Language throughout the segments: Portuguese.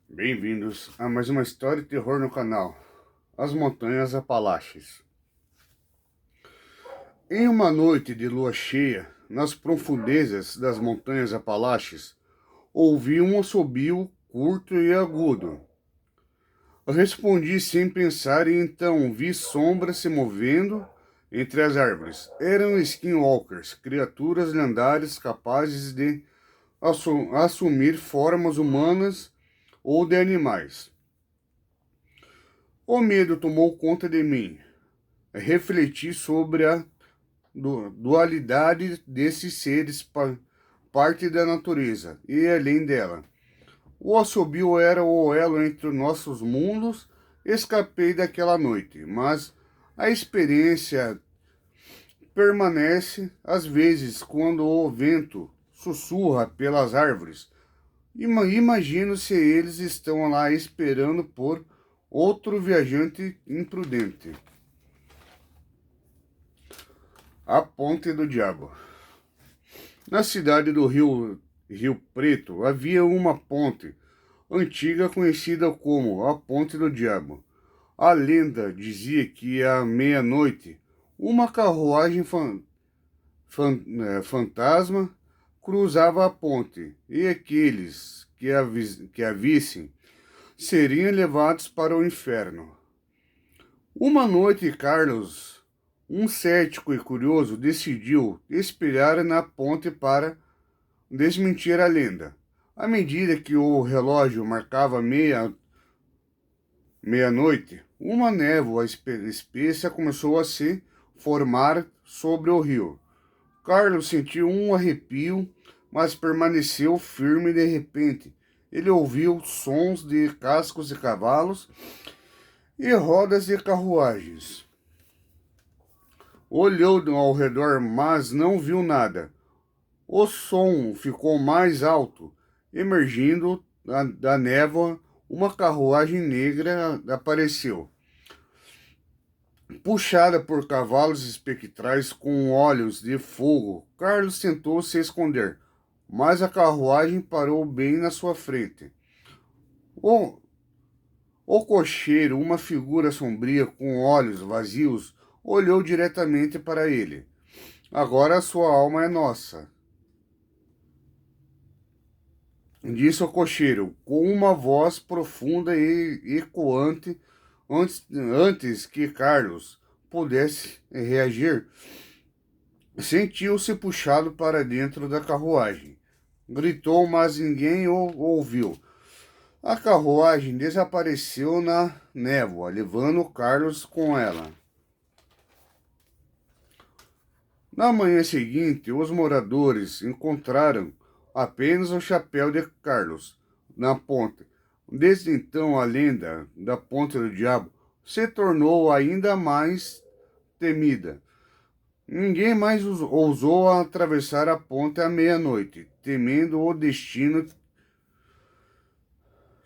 Bem-vindos a mais uma história de terror no canal As Montanhas Apalaches. Em uma noite de lua cheia, nas profundezas das Montanhas Apalaches, ouvi um assobio curto e agudo. Eu respondi sem pensar e então vi sombras se movendo entre as árvores. Eram skinwalkers, criaturas lendárias capazes de assumir formas humanas ou de animais. O medo tomou conta de mim. Refleti sobre a dualidade desses seres, parte da natureza e além dela. O assobio era o elo entre nossos mundos. Escapei daquela noite, mas a experiência permanece. Às vezes, quando o vento sussurra pelas árvores, imagino se eles estão lá esperando por outro viajante imprudente. A Ponte do Diabo. Na cidade do Rio Preto havia uma ponte antiga conhecida como a Ponte do Diabo. A lenda dizia que à meia-noite uma carruagem fantasma cruzava a ponte e aqueles que a vissem seriam levados para o inferno. Uma noite, Carlos, um cético e curioso, decidiu esperar na ponte para desmentir a lenda. À medida que o relógio marcava meia-noite, uma névoa espessa começou a se formar sobre o rio. Carlos sentiu um arrepio, mas permaneceu firme. De repente, ele ouviu sons de cascos de cavalos e rodas de carruagens. Olhou ao redor, mas não viu nada. O som ficou mais alto. Emergindo da névoa, uma carruagem negra apareceu, puxada por cavalos espectrais com olhos de fogo. Carlos tentou se esconder, mas a carruagem parou bem na sua frente. O, o cocheiro, uma figura sombria com olhos vazios, olhou diretamente para ele. Agora a sua alma é nossa, disse o cocheiro, com uma voz profunda e ecoante. Antes que Carlos pudesse reagir, sentiu-se puxado para dentro da carruagem. Gritou, mas ninguém o ouviu. A carruagem desapareceu na névoa, levando Carlos com ela. Na manhã seguinte, os moradores encontraram apenas o chapéu de Carlos na ponte. Desde então, a lenda da Ponte do Diabo se tornou ainda mais temida. Ninguém mais ousou atravessar a ponte à meia-noite, temendo o destino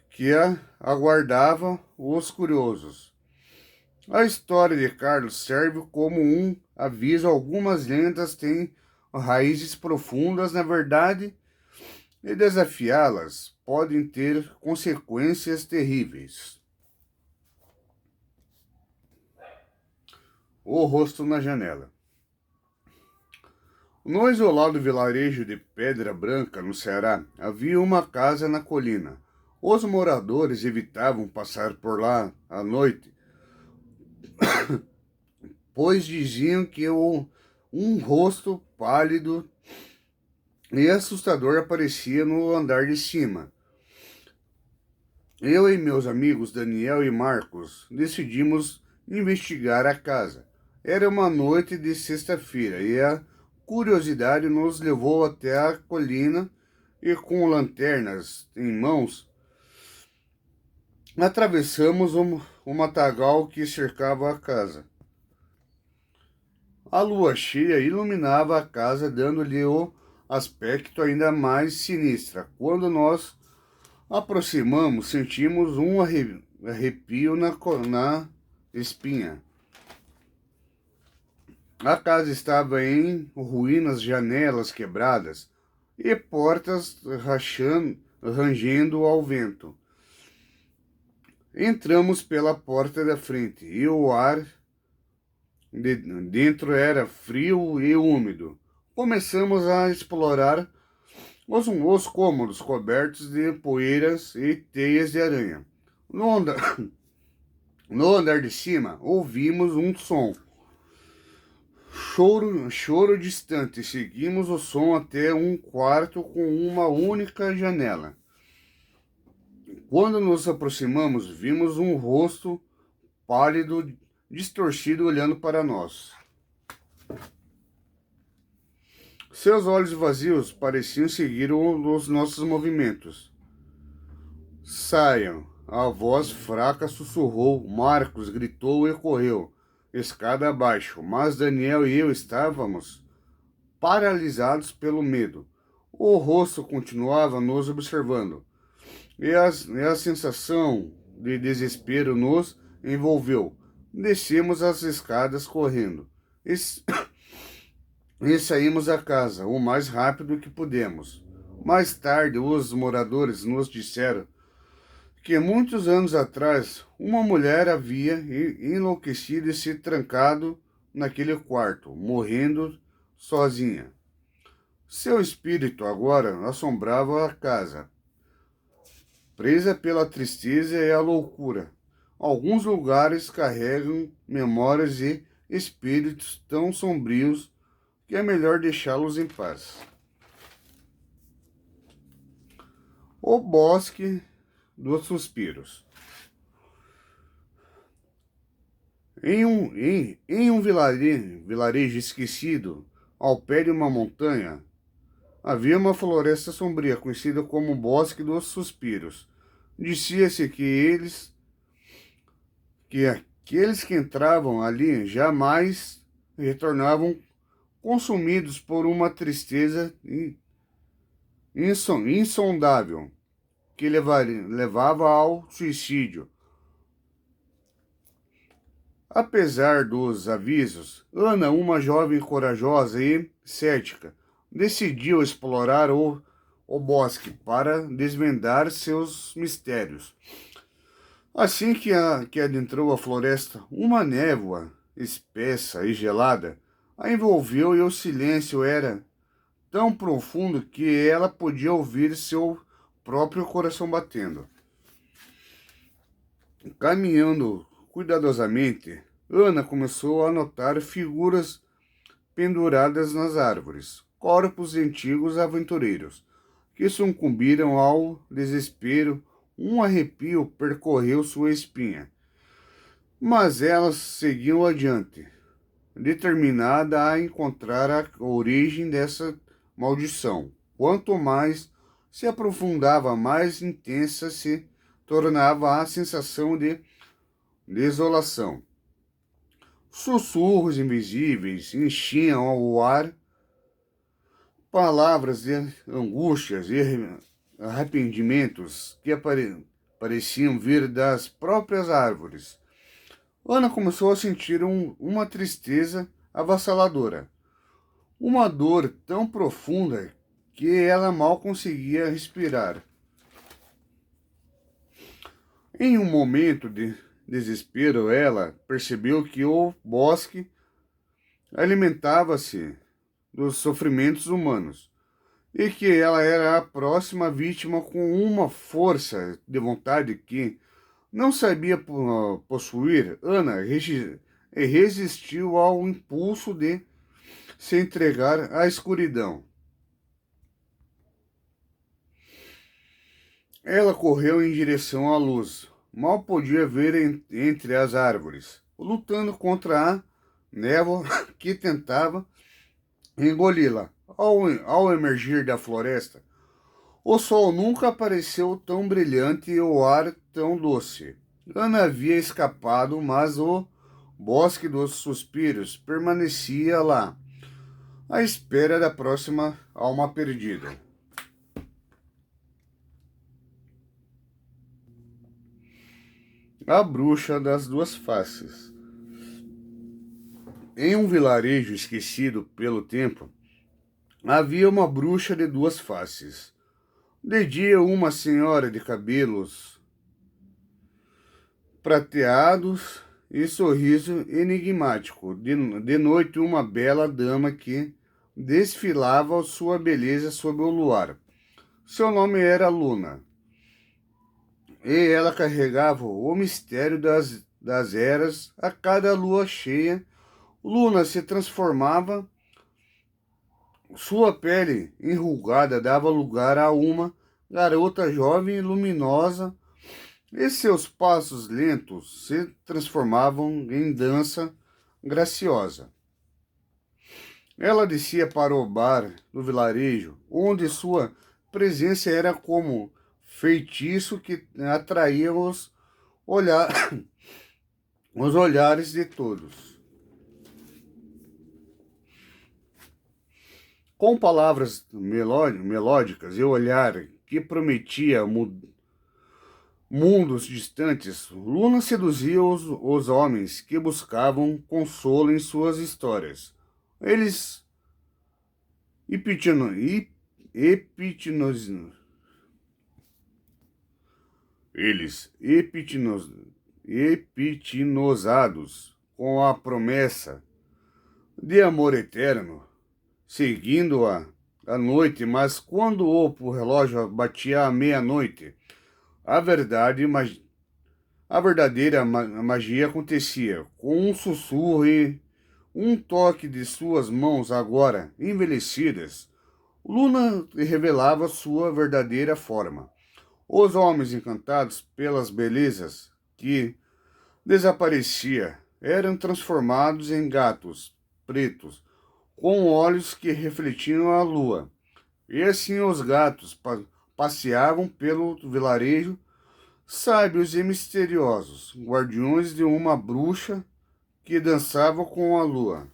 que aguardava os curiosos. A história de Carlos serve como um aviso. Algumas lendas têm raízes profundas na verdade, e desafiá-las podem ter consequências terríveis. O rosto na janela. No isolado vilarejo de Pedra Branca, no Ceará, havia uma casa na colina. Os moradores evitavam passar por lá à noite, pois diziam que um rosto pálido e assustador aparecia no andar de cima. Eu e meus amigos Daniel e Marcos decidimos investigar a casa. Era uma noite de sexta-feira e a curiosidade nos levou até a colina e, com lanternas em mãos, atravessamos o matagal que cercava a casa. A lua cheia iluminava a casa, dando-lhe o aspecto ainda mais sinistra. Quando nós aproximamos, sentimos um arrepio na espinha. A casa estava em ruínas, janelas quebradas e portas rangendo ao vento. Entramos pela porta da frente e o ar dentro era frio e úmido. Começamos a explorar os cômodos cobertos de poeiras e teias de aranha. No andar, no andar de cima, ouvimos um som. Choro distante. Seguimos o som até um quarto com uma única janela. Quando nos aproximamos, vimos um rosto pálido, distorcido, olhando para nós. Seus olhos vazios pareciam seguir os nossos movimentos. Saiam! A voz fraca sussurrou. Marcos gritou e correu, escada abaixo, mas Daniel e eu estávamos paralisados pelo medo. O rosto continuava nos observando, e a sensação de desespero nos envolveu. Descemos as escadas correndo e, e saímos da casa o mais rápido que pudemos. Mais tarde, os moradores nos disseram que muitos anos atrás uma mulher havia enlouquecido e se trancado naquele quarto, morrendo sozinha. Seu espírito agora assombrava a casa, presa pela tristeza e a loucura. Alguns lugares carregam memórias e espíritos tão sombrios que é melhor deixá-los em paz. O Bosque dos Suspiros. Em um vilarejo esquecido, ao pé de uma montanha, havia uma floresta sombria, conhecida como Bosque dos Suspiros. Dizia-se que aqueles que entravam ali jamais retornavam, consumidos por uma tristeza insondável que levava ao suicídio. Apesar dos avisos, Ana, uma jovem corajosa e cética, decidiu explorar o bosque para desvendar seus mistérios. Assim que adentrou a floresta, uma névoa espessa e gelada a envolveu e o silêncio era tão profundo que ela podia ouvir seu próprio coração batendo. Caminhando cuidadosamente, Ana começou a notar figuras penduradas nas árvores, corpos de antigos aventureiros, que sucumbiram ao desespero. Um arrepio percorreu sua espinha, mas elas seguiam adiante, determinada a encontrar a origem dessa maldição. Quanto mais se aprofundava, mais intensa se tornava a sensação de desolação. Sussurros invisíveis enchiam o ar, palavras de angústias e arrependimentos que pareciam vir das próprias árvores. Ana começou a sentir uma tristeza avassaladora, uma dor tão profunda que ela mal conseguia respirar. Em um momento de desespero, ela percebeu que o bosque alimentava-se dos sofrimentos humanos e que ela era a próxima vítima com uma força de vontade que não sabia possuir. Ana resistiu ao impulso de se entregar à escuridão. Ela correu em direção à luz. Mal podia ver entre as árvores, lutando contra a névoa que tentava engoli-la. Ao emergir da floresta, o sol nunca apareceu tão brilhante e o ar tão doce. Ana havia escapado, mas o Bosque dos Suspiros permanecia lá, à espera da próxima alma perdida. A Bruxa das Duas Faces. Em um vilarejo esquecido pelo tempo, havia uma bruxa de duas faces. De dia, uma senhora de cabelos prateados e sorriso enigmático. De noite, uma bela dama que desfilava sua beleza sob o luar. Seu nome era Luna, e ela carregava o mistério das eras. A cada lua cheia, Luna se transformava, sua pele enrugada dava lugar a uma garota jovem e luminosa, e seus passos lentos se transformavam em dança graciosa. Ela descia para o bar do vilarejo, onde sua presença era como feitiço que atraía olhar, os olhares de todos. Com palavras melódicas e olhar que prometia mundos distantes, Luna seduzia os homens que buscavam consolo em suas histórias. Eles hipitino, hip- hipitinos, eles hipnotizados com a promessa de amor eterno, seguindo-a à noite, mas quando o relógio batia à meia-noite, a verdade, a verdadeira magia acontecia, com um sussurro e um toque de suas mãos agora envelhecidas. Luna revelava sua verdadeira forma. Os homens encantados pelas belezas que desaparecia eram transformados em gatos pretos, com olhos que refletiam a lua. E assim os gatos passeavam pelo vilarejo, sábios e misteriosos, guardiões de uma bruxa que dançava com a lua.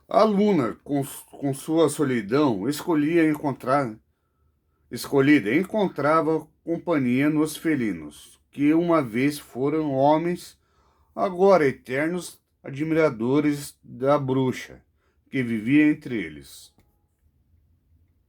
A Luna, com sua solidão, encontrava companhia nos felinos, que uma vez foram homens, agora eternos admiradores da bruxa, que vivia entre eles.